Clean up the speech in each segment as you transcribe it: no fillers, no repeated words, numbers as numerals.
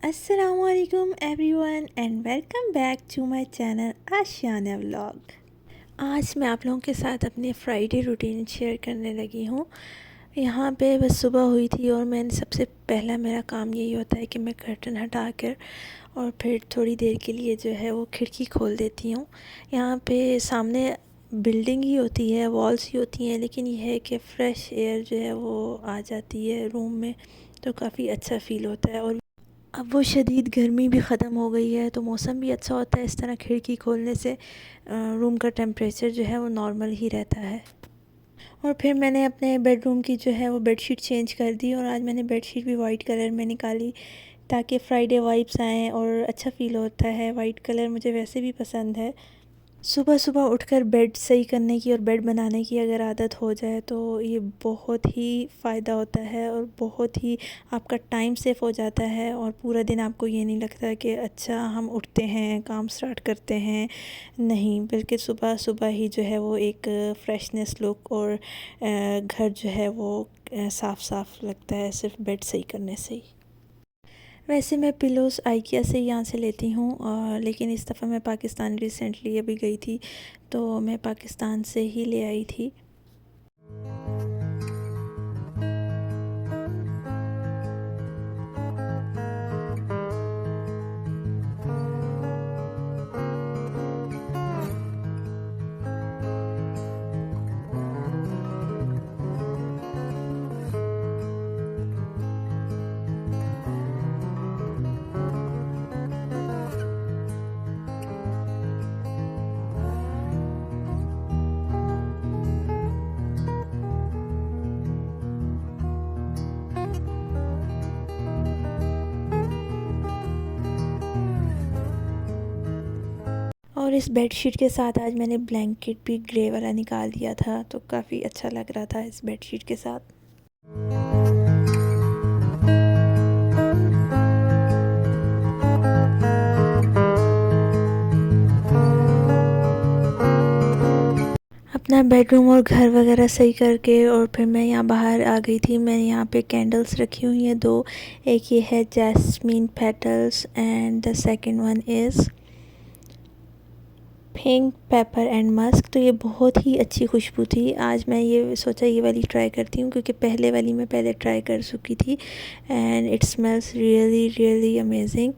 Assalamualaikum everyone and welcome back to my channel Ashiyana vlog. आज मैं आप लोगों के साथ अपनी फ्राइडे रूटीन शेयर करने लगी हूँ। यहाँ पे बस सुबह हुई थी और मैंने सबसे पहला मेरा काम यही होता है कि मैं कर्टन हटा कर और फिर थोड़ी देर के लिए जो है वो खिड़की खोल देती हूँ। यहाँ पे सामने बिल्डिंग ही होती है, वॉल्स ही होती हैं, लेकिन यह है कि फ़्रेश एयर जो है वो आ जाती है रूम में, तो काफ़ी अच्छा फ़ील होता है। और अब वो शदीद गर्मी भी ख़त्म हो गई है तो मौसम भी अच्छा होता है। इस तरह खिड़की खोलने से रूम का टेम्परेचर जो है वो नॉर्मल ही रहता है। और फिर मैंने अपने बेडरूम की जो है वो बेडशीट चेंज कर दी और आज मैंने बेडशीट भी वाइट कलर में निकाली ताकि फ्राइडे वाइब्स आएँ और अच्छा फ़ील होता है। वाइट कलर मुझे वैसे भी पसंद है। सुबह सुबह उठकर बेड सही करने की और बेड बनाने की अगर आदत हो जाए तो ये बहुत ही फ़ायदा होता है और बहुत ही आपका टाइम सेव हो जाता है और पूरा दिन आपको ये नहीं लगता कि अच्छा हम उठते हैं काम स्टार्ट करते हैं, नहीं, बल्कि सुबह सुबह ही जो है वो एक फ्रेशनेस लुक और घर जो है वो साफ़ साफ़ लगता है सिर्फ बेड सही करने से ही। वैसे मैं पिलोज़ आइकिया से यहाँ से लेती हूँ, लेकिन इस दफ़ा मैं पाकिस्तान रिसेंटली अभी गई थी तो मैं पाकिस्तान से ही ले आई थी। और इस बेडशीट के साथ आज मैंने ब्लैंकेट भी ग्रे वाला निकाल दिया था तो काफ़ी अच्छा लग रहा था इस बेडशीट के साथ। अपना बेडरूम और घर वगैरह सही करके और फिर मैं यहाँ बाहर आ गई थी। मैंने यहाँ पे कैंडल्स रखी हुई हैं दो, एक ये है jasmine petals and the second one is pink paper and Musk. तो ये बहुत ही अच्छी खुशबू थी। आज मैं ये सोचा ये वाली ट्राई करती हूँ क्योंकि पहले वाली मैं पहले ट्राई कर चुकी थी and it smells really really amazing.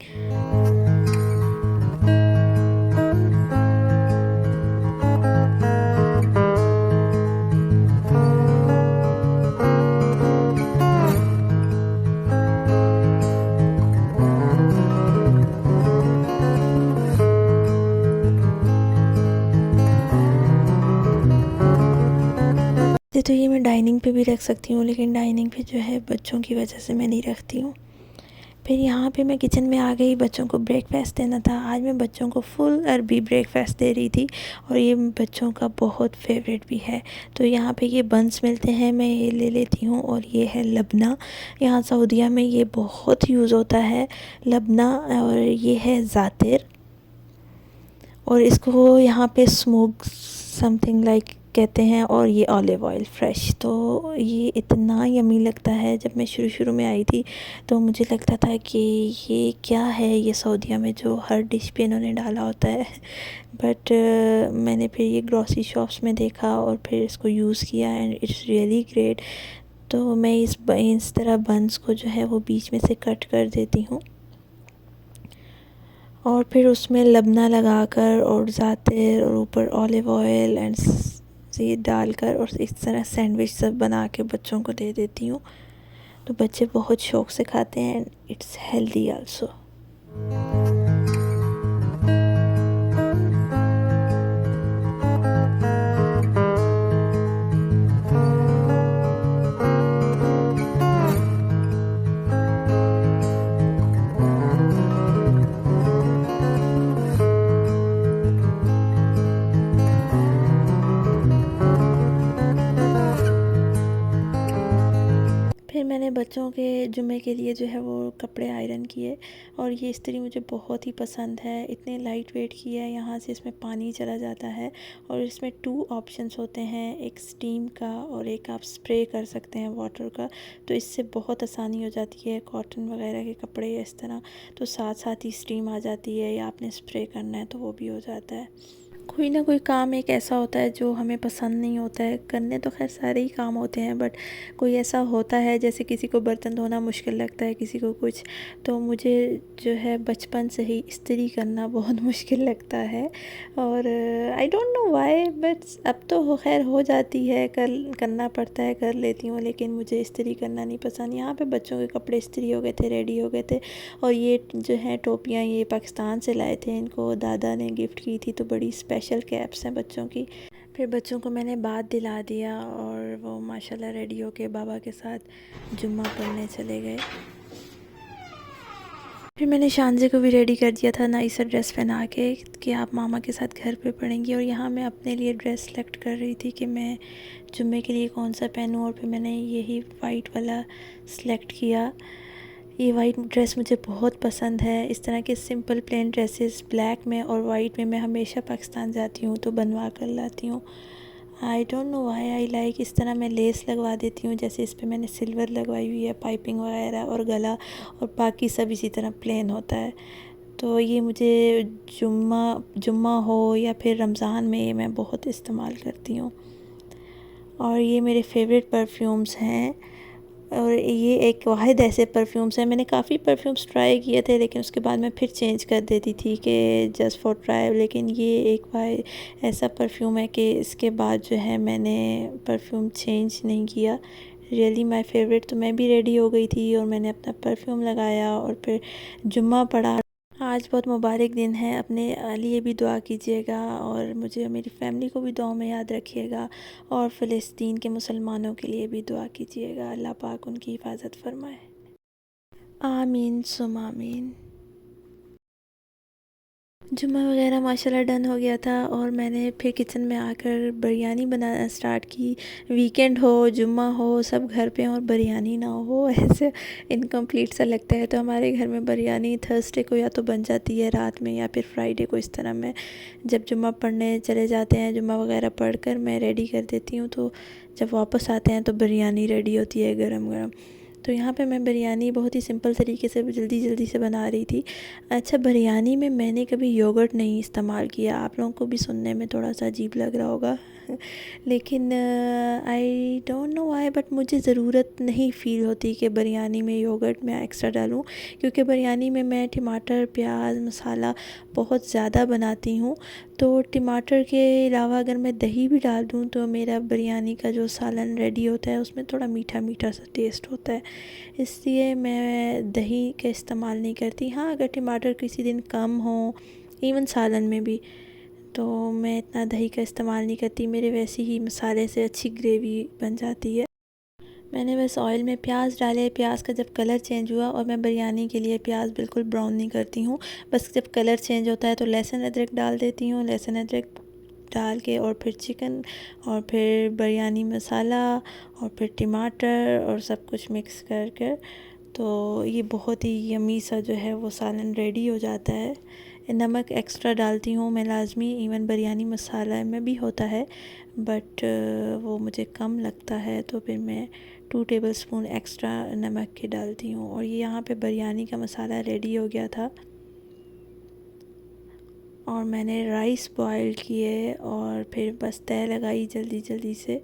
तो ये मैं डाइनिंग पे भी रख सकती हूँ, लेकिन डाइनिंग पे जो है बच्चों की वजह से मैं नहीं रखती हूँ। फिर यहाँ पे मैं किचन में आ गई, बच्चों को ब्रेकफास्ट देना था। आज मैं बच्चों को फुल अरबी ब्रेकफास्ट दे रही थी और ये बच्चों का बहुत फेवरेट भी है। तो यहाँ पे ये बंस मिलते हैं, मैं ये ले लेती हूँ। और ये है लबना, यहाँ सऊदीया में ये बहुत यूज़ होता है लबना। और ये है ज़ातिर और इसको यहाँ पे स्मोक समथिंग लाइक कहते हैं। और ये ऑलिव ऑयल फ्रेश, तो ये इतना यमी लगता है। जब मैं शुरू शुरू में आई थी तो मुझे लगता था कि ये क्या है, ये सऊदीया में जो हर डिश पे इन्होंने डाला होता है बट मैंने फिर ये ग्रॉसरी शॉप्स में देखा और फिर इसको यूज़ किया एंड इट्स रियली ग्रेट। तो मैं इस तरह बंस को जो है वो बीच में से कट कर देती हूँ और फिर उसमें लबना लगाकर और ज़ातिर और ऊपर ऑलिव ऑयल एंड ये डालकर और इस तरह सैंडविच सब बना के बच्चों को दे देती हूँ। तो बच्चे बहुत शौक़ से खाते हैं एंड इट्स हेल्दी आल्सो। फिर मैंने बच्चों के जुम्मे के लिए जो है वो कपड़े आयरन किए, और ये इस्त्री मुझे बहुत ही पसंद है। इतने लाइट वेट की है, यहाँ से इसमें पानी चला जाता है, और इसमें 2 ऑप्शंस होते हैं, एक स्टीम का और एक आप स्प्रे कर सकते हैं वाटर का। तो इससे बहुत आसानी हो जाती है, कॉटन वगैरह के कपड़े इस तरह तो साथ साथ ही स्टीम आ जाती है, या आपने स्प्रे करना है तो वो भी हो जाता है। कोई ना कोई काम एक ऐसा होता है जो हमें पसंद नहीं होता है करने, तो खैर सारे ही काम होते हैं, बट कोई ऐसा होता है जैसे किसी को बर्तन धोना मुश्किल लगता है, किसी को कुछ। तो मुझे जो है बचपन से ही इस्त्री करना बहुत मुश्किल लगता है, और I don't know why, but अब तो खैर हो जाती है, करना पड़ता है, कर लेती हूँ, लेकिन मुझे इस्त्री करना नहीं पसंद। यहाँ पे बच्चों के कपड़े इस्त्री हो गए थे, रेडी हो गए थे, और ये जो है टोपियाँ ये पाकिस्तान से लाए थे, इनको दादा ने गिफ्ट की थी, तो बड़ी स्पेशल कैप्स हैं बच्चों की। फिर बच्चों को मैंने बात दिला दिया, और वो माशाल्लाह रेडी होके बाबा के साथ जुम्मा पढ़ने चले गए। फिर मैंने शानजे को भी रेडी कर दिया था नाइस सा ड्रेस पहना के, कि आप मामा के साथ घर पे पढ़ेंगी। और यहाँ मैं अपने लिए ड्रेस सेलेक्ट कर रही थी कि मैं जुम्मे के लिए कौन सा पहनूँ, और फिर मैंने यही वाइट वाला सेलेक्ट किया। ये वाइट ड्रेस मुझे बहुत पसंद है। इस तरह के सिंपल प्लेन ड्रेसेस ब्लैक में और वाइट में मैं हमेशा पाकिस्तान जाती हूँ तो बनवा कर लाती हूँ। I don't know why I like, इस तरह मैं लेस लगवा देती हूँ, जैसे इस पे मैंने सिल्वर लगवाई हुई है, पाइपिंग वगैरह और गला, और बाकी सब इसी तरह प्लेन होता है। तो ये मुझे जुम्मा हो या फिर रमज़ान में ये मैं बहुत इस्तेमाल करती हूँ। और ये मेरे फेवरेट परफ्यूम्स हैं, और ये एक वाहिद ऐसे परफ्यूम्स हैं, मैंने काफ़ी परफ्यूम्स ट्राई किए थे, लेकिन उसके बाद मैं फिर चेंज कर देती थी कि जस्ट फॉर ट्राई। लेकिन ये एक वाहिद ऐसा परफ्यूम है कि इसके बाद जो है मैंने परफ्यूम चेंज नहीं किया। Really my favourite. तो मैं भी रेडी हो गई थी और मैंने अपना परफ्यूम लगाया और फिर जुम्मा पढ़ा। आज बहुत मुबारक दिन है, अपने लिए भी दुआ कीजिएगा, और मुझे मेरी फैमिली को भी दुआ में याद रखिएगा, और फ़लस्तीन के मुसलमानों के लिए भी दुआ कीजिएगा, अल्लाह पाक उनकी हिफाजत फरमाए। आमीन सुम आमीन। जुम्मा वगैरह माशाल्लाह डन हो गया था, और मैंने फिर किचन में आकर बिरयानी बनाना स्टार्ट की। वीकेंड हो, जुम्मा हो, सब घर पे और बिरयानी ना हो ऐसे इनकम्प्लीट सा लगता है। तो हमारे घर में बिरयानी थर्सडे को या तो बन जाती है रात में, या फिर फ्राइडे को। इस तरह मैं जब जुम्मा पढ़ने चले जाते हैं, जुम्मा वगैरह पढ़ कर मैं रेडी कर देती हूँ, तो जब वापस आते हैं तो बिरयानी रेडी होती है गरम गरम। तो यहाँ पे मैं बिरयानी बहुत ही सिंपल तरीके से जल्दी जल्दी से बना रही थी। अच्छा, बिरयानी में मैंने कभी योगर्ट नहीं इस्तेमाल किया, आप लोगों को भी सुनने में थोड़ा सा अजीब लग रहा होगा लेकिन I don't know why, but मुझे ज़रूरत नहीं फ़ील होती कि बिरयानी में योगर्ट मैं एक्स्ट्रा डालूं, क्योंकि बिरयानी में मैं टमाटर प्याज मसाला बहुत ज़्यादा बनाती हूँ। तो टमाटर के अलावा अगर मैं दही भी डाल दूँ तो मेरा बिरयानी का जो सालन रेडी होता है उसमें थोड़ा मीठा मीठा सा टेस्ट होता है, इसलिए मैं दही का इस्तेमाल नहीं करती। हाँ, अगर टमाटर किसी दिन कम हो, इवन सालन में भी, तो मैं इतना दही का इस्तेमाल नहीं करती, मेरे वैसे ही मसाले से अच्छी ग्रेवी बन जाती है। मैंने बस ऑयल में प्याज डाले, प्याज का जब कलर चेंज हुआ, और मैं बिरयानी के लिए प्याज बिल्कुल ब्राउन नहीं करती हूँ, बस जब कलर चेंज होता है तो लहसुन अदरक डाल देती हूँ। लहसुन अदरक डाल के और फिर चिकन, और फिर बिरयानी मसाला, और फिर टमाटर, और सब कुछ मिक्स कर कर, तो ये बहुत ही यमी सा जो है वो सालन रेडी हो जाता है। नमक एक्स्ट्रा डालती हूँ मैं लाजमी, इवन बिरयानी मसाला में भी होता है, बट वो मुझे कम लगता है, तो फिर मैं 2 टेबलस्पून एक्स्ट्रा नमक के डालती हूँ। और ये यहाँ पे बिरयानी का मसाला रेडी हो गया था, और मैंने राइस बॉईल किए, और फिर बस तय लगाई जल्दी जल्दी से,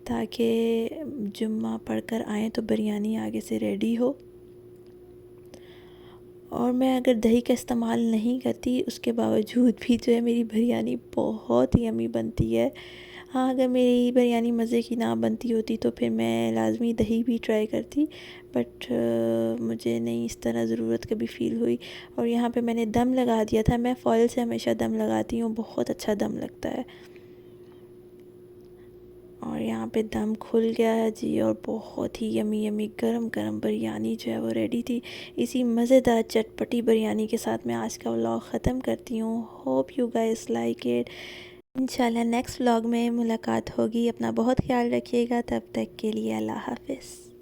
ताकि जुम्मा पढ़कर आएँ तो बिरयानी आगे से रेडी हो। और मैं अगर दही का इस्तेमाल नहीं करती, उसके बावजूद भी जो है मेरी बिरयानी बहुत ही यम्मी बनती है। हाँ, अगर मेरी बिरयानी मज़े की ना बनती होती तो फिर मैं लाजमी दही भी ट्राई करती, बट मुझे नहीं इस तरह ज़रूरत कभी फ़ील हुई। और यहाँ पे मैंने दम लगा दिया था, मैं फ़ॉइल से हमेशा दम लगाती हूँ, बहुत अच्छा दम लगता है। और यहाँ पे दम खुल गया है जी, और बहुत ही यमी यमी गरम गरम बिरयानी जो है वो रेडी थी। इसी मज़ेदार चटपटी बिरयानी के साथ मैं आज का व्लॉग ख़त्म करती हूँ। Hope you guys like it. इंशाल्लाह नेक्स्ट व्लॉग में मुलाकात होगी। अपना बहुत ख्याल रखिएगा, तब तक के लिए अल्लाह हाफ़िज़।